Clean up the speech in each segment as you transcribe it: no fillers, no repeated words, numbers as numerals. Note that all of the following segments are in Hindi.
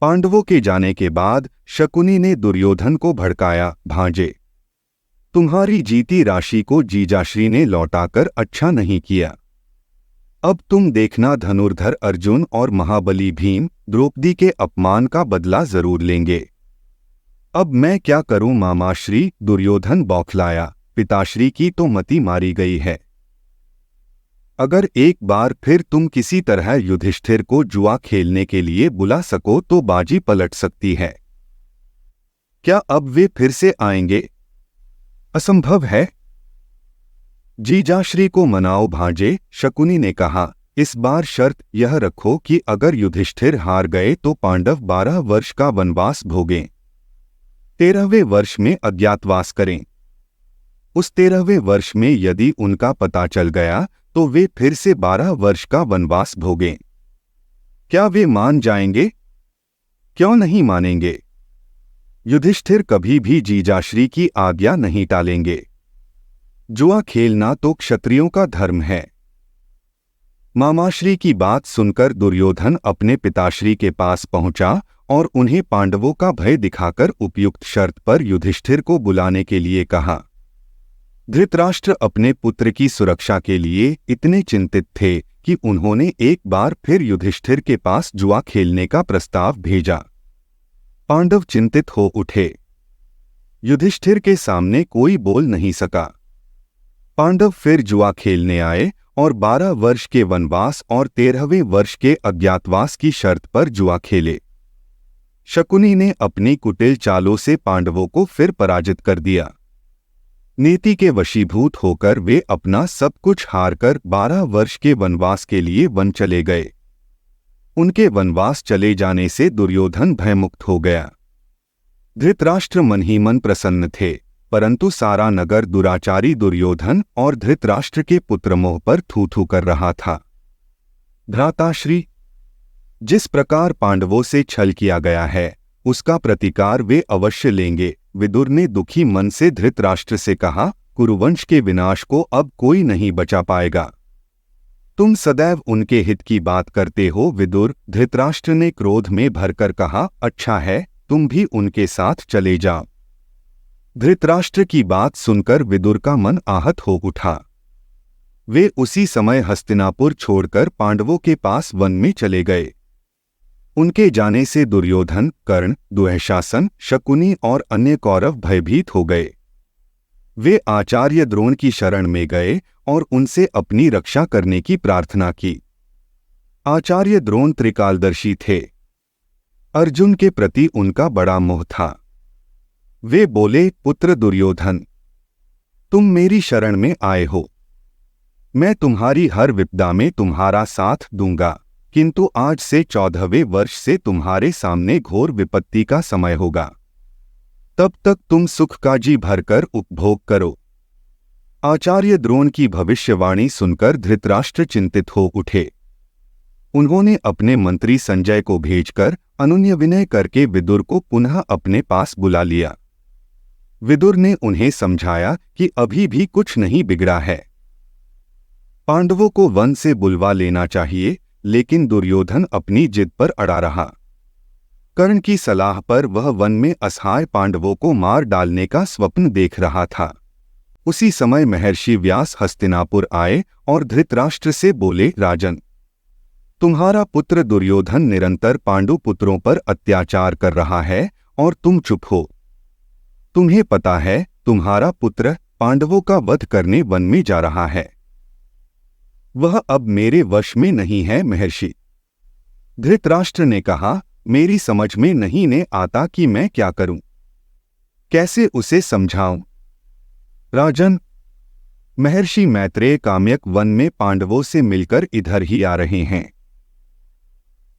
पांडवों के जाने के बाद शकुनी ने दुर्योधन को भड़काया, भांजे, तुम्हारी जीती राशि को जीजाश्री ने लौटाकर अच्छा नहीं किया। अब तुम देखना धनुर्धर अर्जुन और महाबली भीम द्रौपदी के अपमान का बदला जरूर लेंगे। अब मैं क्या करूं मामाश्री? दुर्योधन बौखलाया, पिताश्री की तो मति मारी गई है। अगर एक बार फिर तुम किसी तरह युधिष्ठिर को जुआ खेलने के लिए बुला सको तो बाजी पलट सकती है। क्या अब वे फिर से आएंगे? असंभव है। जीजाश्री को मनाओ भांजे, शकुनी ने कहा। इस बार शर्त यह रखो कि अगर युधिष्ठिर हार गए तो पांडव 12 वर्ष का वनवास भोगें, 13वें वर्ष में अज्ञातवास करें। उस 13वें वर्ष में यदि उनका पता चल गया तो वे फिर से 12 वर्ष का वनवास भोगें। क्या वे मान जाएंगे? क्यों नहीं मानेंगे? युधिष्ठिर कभी भी जीजाश्री की आज्ञा नहीं टालेंगे। जुआ खेलना तो क्षत्रियों का धर्म है। मामाश्री की बात सुनकर दुर्योधन अपने पिताश्री के पास पहुंचा और उन्हें पांडवों का भय दिखाकर उपयुक्त शर्त पर युधिष्ठिर को बुलाने के लिए कहा। धृतराष्ट्र अपने पुत्र की सुरक्षा के लिए इतने चिंतित थे कि उन्होंने एक बार फिर युधिष्ठिर के पास जुआ खेलने का प्रस्ताव भेजा। पांडव चिंतित हो उठे। युधिष्ठिर के सामने कोई बोल नहीं सका। पांडव फिर जुआ खेलने आए और 12 वर्ष के वनवास और 13वें वर्ष के अज्ञातवास की शर्त पर जुआ खेले। शकुनी ने अपनी कुटिल चालों से पांडवों को फिर पराजित कर दिया। नीति के वशीभूत होकर वे अपना सब कुछ हारकर 12 वर्ष के वनवास के लिए वन चले गए। उनके वनवास चले जाने से दुर्योधन भयमुक्त हो गया। धृतराष्ट्र मन ही मन प्रसन्न थे, परंतु सारा नगर दुराचारी दुर्योधन और धृतराष्ट्र के पुत्रमोह पर थू थू कर रहा था। भ्राताश्री, जिस प्रकार पांडवों से छल किया गया है उसका प्रतिकार वे अवश्य लेंगे। विदुर ने दुखी मन से धृतराष्ट्र से कहा, कुरुवंश के विनाश को अब कोई नहीं बचा पाएगा। तुम सदैव उनके हित की बात करते हो विदुर। धृतराष्ट्र ने क्रोध में भरकर कहा, अच्छा है, तुम भी उनके साथ चले जाओ। धृतराष्ट्र की बात सुनकर विदुर का मन आहत हो उठा। वे उसी समय हस्तिनापुर छोड़कर पांडवों के पास वन में चले गए। उनके जाने से दुर्योधन, कर्ण, दुःशासन, शकुनी और अन्य कौरव भयभीत हो गए। वे आचार्य द्रोण की शरण में गए और उनसे अपनी रक्षा करने की प्रार्थना की। आचार्य द्रोण त्रिकालदर्शी थे। अर्जुन के प्रति उनका बड़ा मोह था। वे बोले, पुत्र दुर्योधन, तुम मेरी शरण में आए हो। मैं तुम्हारी हर विपदा में तुम्हारा साथ दूंगा, किंतु आज से 14वें वर्ष से तुम्हारे सामने घोर विपत्ति का समय होगा। तब तक तुम सुख का जी भरकर उपभोग करो। आचार्य द्रोण की भविष्यवाणी सुनकर धृतराष्ट्र चिंतित हो उठे। उन्होंने अपने मंत्री संजय को भेजकर अनुनय विनय करके विदुर को पुनः अपने पास बुला लिया। विदुर ने उन्हें समझाया कि अभी भी कुछ नहीं बिगड़ा है। पांडवों को वन से बुलवा लेना चाहिए, लेकिन दुर्योधन अपनी जिद पर अड़ा रहा। कर्ण की सलाह पर वह वन में असहाय पांडवों को मार डालने का स्वप्न देख रहा था। उसी समय महर्षि व्यास हस्तिनापुर आए और धृतराष्ट्र से बोले, राजन, तुम्हारा पुत्र दुर्योधन निरंतर पांडु पुत्रों पर अत्याचार कर रहा है और तुम चुप हो। तुम्हें पता है तुम्हारा पुत्र पांडवों का वध करने वन में जा रहा है। वह अब मेरे वश में नहीं है महर्षि। धृतराष्ट्र ने कहा, मेरी समझ में नहीं ने आता कि मैं क्या करूं, कैसे उसे समझाऊं। राजन, महर्षि मैत्रेय काम्यक वन में पांडवों से मिलकर इधर ही आ रहे हैं।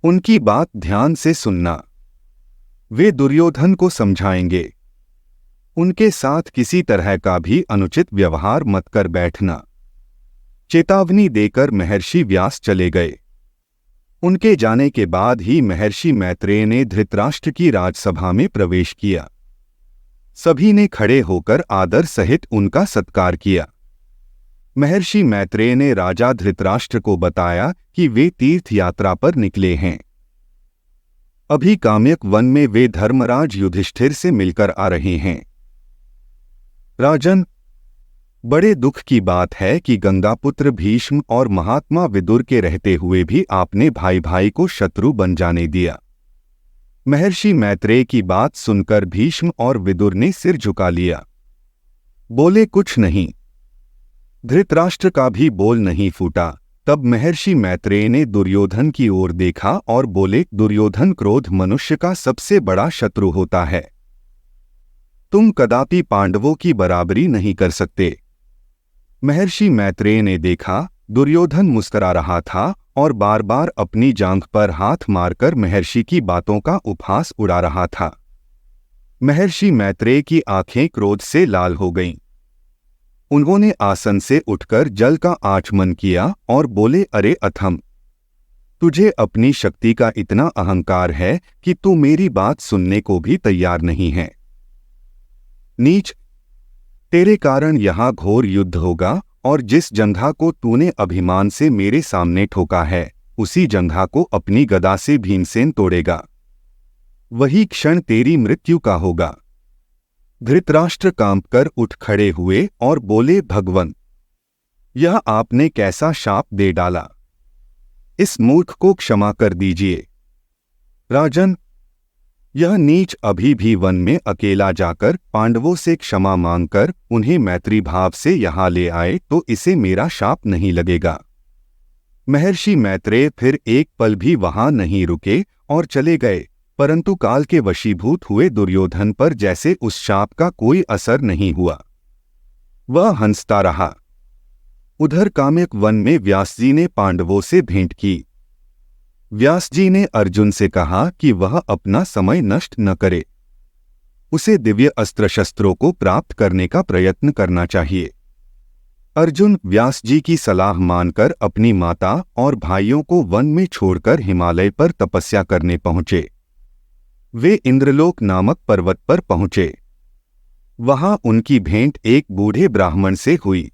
उनकी बात ध्यान से सुनना। वे दुर्योधन को समझाएंगे। उनके साथ किसी तरह का भी अनुचित व्यवहार मत कर बैठना। चेतावनी देकर महर्षि व्यास चले गए। उनके जाने के बाद ही महर्षि मैत्रेय ने धृतराष्ट्र की राजसभा में प्रवेश किया। सभी ने खड़े होकर आदर सहित उनका सत्कार किया। महर्षि मैत्रेय ने राजा धृतराष्ट्र को बताया कि वे तीर्थ यात्रा पर निकले हैं। अभी काम्यक वन में वे धर्मराज युधिष्ठिर से मिलकर आ रहे हैं। राजन, बड़े दुख की बात है कि गंगापुत्र भीष्म और महात्मा विदुर के रहते हुए भी आपने भाई भाई को शत्रु बन जाने दिया। महर्षि मैत्रेय की बात सुनकर भीष्म और विदुर ने सिर झुका लिया, बोले कुछ नहीं। धृतराष्ट्र का भी बोल नहीं फूटा। तब महर्षि मैत्रेय ने दुर्योधन की ओर देखा और बोले, दुर्योधन, क्रोध मनुष्य का सबसे बड़ा शत्रु होता है। तुम कदापि पांडवों की बराबरी नहीं कर सकते। महर्षि मैत्रेय ने देखा दुर्योधन मुस्कुरा रहा था और बार बार अपनी जांघ पर हाथ मारकर महर्षि की बातों का उपहास उड़ा रहा था। महर्षि मैत्रेय की आंखें क्रोध से लाल हो गईं। उन्होंने आसन से उठकर जल का आचमन किया और बोले, अरे अथम, तुझे अपनी शक्ति का इतना अहंकार है कि तू मेरी बात सुनने को भी तैयार नहीं है। नीच, तेरे कारण यहां घोर युद्ध होगा और जिस जंघा को तूने अभिमान से मेरे सामने ठोका है, उसी जंघा को अपनी गदा से भीमसेन तोड़ेगा। वही क्षण तेरी मृत्यु का होगा। धृतराष्ट्र कांपकर उठ खड़े हुए और बोले, भगवन, यह आपने कैसा शाप दे डाला। इस मूर्ख को क्षमा कर दीजिए। राजन, यह नीच अभी भी वन में अकेला जाकर पांडवों से क्षमा मांगकर उन्हें मैत्री भाव से यहाँ ले आए तो इसे मेरा शाप नहीं लगेगा। महर्षि मैत्रेय फिर एक पल भी वहां नहीं रुके और चले गए, परंतु काल के वशीभूत हुए दुर्योधन पर जैसे उस शाप का कोई असर नहीं हुआ। वह हंसता रहा। उधर काम्यक वन में व्यास जी ने पांडवों से भेंट की। व्यास जी ने अर्जुन से कहा कि वह अपना समय नष्ट न करे, उसे दिव्य अस्त्र शस्त्रों को प्राप्त करने का प्रयत्न करना चाहिए। अर्जुन व्यास जी की सलाह मानकर अपनी माता और भाइयों को वन में छोड़कर हिमालय पर तपस्या करने पहुंचे। वे इंद्रलोक नामक पर्वत पर पहुंचे। वहां उनकी भेंट एक बूढ़े ब्राह्मण से हुई।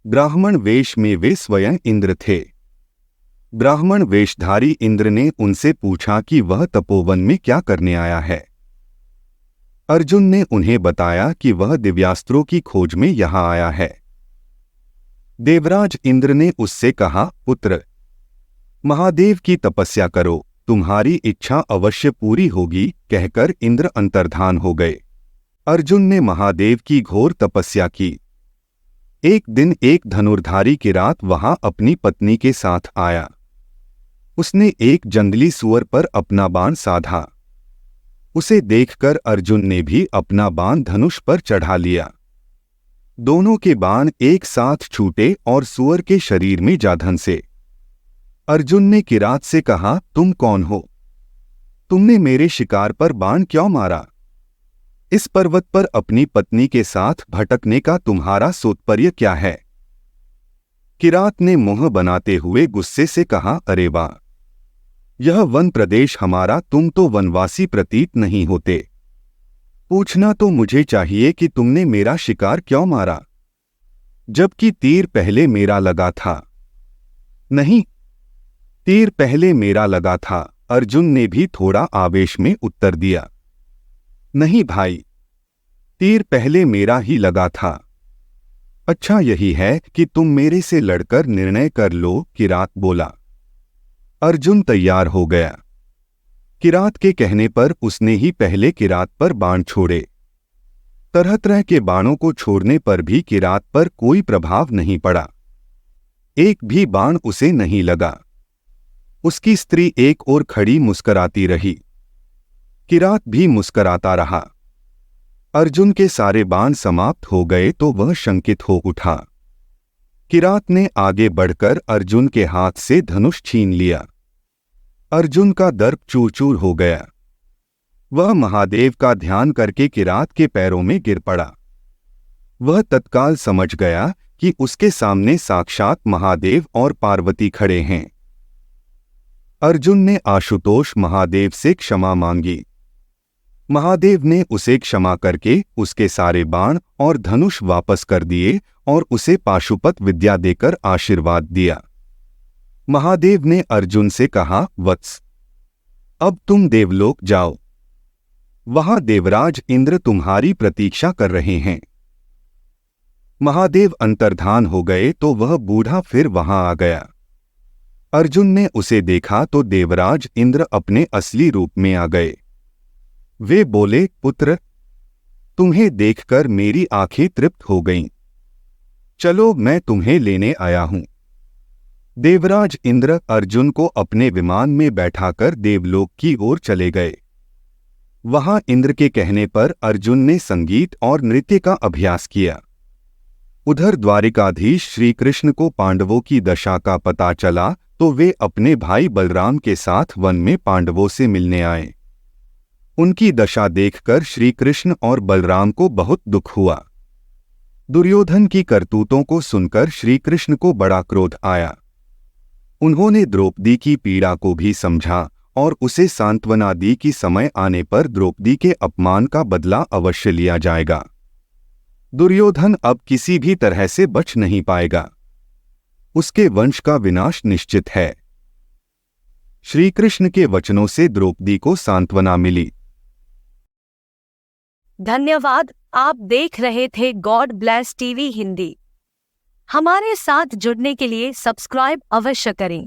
ब्राह्मण वेश में वे स्वयं इंद्र थे। ब्राह्मण वेशधारी इंद्र ने उनसे पूछा कि वह तपोवन में क्या करने आया है। अर्जुन ने उन्हें बताया कि वह दिव्यास्त्रों की खोज में यहाँ आया है। देवराज इंद्र ने उससे कहा, पुत्र, महादेव की तपस्या करो, तुम्हारी इच्छा अवश्य पूरी होगी। कहकर इंद्र अंतर्धान हो गए। अर्जुन ने महादेव की घोर तपस्या की। एक दिन एक धनुर्धारी किरात वहां अपनी पत्नी के साथ आया। उसने एक जंगली सुअर पर अपना बाण साधा। उसे देखकर अर्जुन ने भी अपना बाण धनुष पर चढ़ा लिया। दोनों के बाण एक साथ छूटे और सुअर के शरीर में जा धंसे। अर्जुन ने किरात से कहा, तुम कौन हो? तुमने मेरे शिकार पर बाण क्यों मारा? इस पर्वत पर अपनी पत्नी के साथ भटकने का तुम्हारा सौत्पर्य क्या है? किरात ने मुंह बनाते हुए गुस्से से कहा, अरे वाह, यह वन प्रदेश हमारा, तुम तो वनवासी प्रतीत नहीं होते। पूछना तो मुझे चाहिए कि तुमने मेरा शिकार क्यों मारा, जबकि तीर पहले मेरा लगा था। नहीं, तीर पहले मेरा लगा था। अर्जुन ने भी थोड़ा आवेश में उत्तर दिया, नहीं भाई, तीर पहले मेरा ही लगा था। अच्छा यही है कि तुम मेरे से लड़कर निर्णय कर लो, किरात बोला। अर्जुन तैयार हो गया। किरात के कहने पर उसने ही पहले किरात पर बाण छोड़े। तरह तरह के बाणों को छोड़ने पर भी किरात पर कोई प्रभाव नहीं पड़ा। एक भी बाण उसे नहीं लगा। उसकी स्त्री एक ओर खड़ी मुस्कराती रही। किरात भी मुस्कराता रहा। अर्जुन के सारे बाण समाप्त हो गए तो वह शंकित हो उठा। किरात ने आगे बढ़कर अर्जुन के हाथ से धनुष छीन लिया। अर्जुन का दर्प चूर-चूर हो गया। वह महादेव का ध्यान करके किरात के पैरों में गिर पड़ा। वह तत्काल समझ गया कि उसके सामने साक्षात महादेव और पार्वती खड़े हैं। अर्जुन ने आशुतोष महादेव से क्षमा मांगी। महादेव ने उसे क्षमा करके उसके सारे बाण और धनुष वापस कर दिए और उसे पाशुपत विद्या देकर आशीर्वाद दिया। महादेव ने अर्जुन से कहा, वत्स, अब तुम देवलोक जाओ। वहां देवराज इंद्र तुम्हारी प्रतीक्षा कर रहे हैं। महादेव अंतर्धान हो गए तो वह बूढ़ा फिर वहां आ गया। अर्जुन ने उसे देखा तो देवराज इंद्र अपने असली रूप में आ गए। वे बोले, पुत्र, तुम्हें देखकर मेरी आंखें तृप्त हो गईं। चलो, मैं तुम्हें लेने आया हूं। देवराज इंद्र अर्जुन को अपने विमान में बैठाकर देवलोक की ओर चले गए। वहां इंद्र के कहने पर अर्जुन ने संगीत और नृत्य का अभ्यास किया। उधर द्वारिकाधीश श्री कृष्ण को पांडवों की दशा का पता चला तो वे अपने भाई बलराम के साथ वन में पांडवों से मिलने आए। उनकी दशा देखकर श्री कृष्ण और बलराम को बहुत दुख हुआ। दुर्योधन की करतूतों को सुनकर श्री कृष्ण को बड़ा क्रोध आया। उन्होंने द्रौपदी की पीड़ा को भी समझा और उसे सांत्वना दी कि समय आने पर द्रौपदी के अपमान का बदला अवश्य लिया जाएगा। दुर्योधन अब किसी भी तरह से बच नहीं पाएगा। उसके वंश का विनाश निश्चित है। श्री कृष्ण के वचनों से द्रौपदी को सांत्वना मिली। धन्यवाद। आप देख रहे थे गॉड ब्लेस टीवी हिंदी। हमारे साथ जुड़ने के लिए सब्सक्राइब अवश्य करें।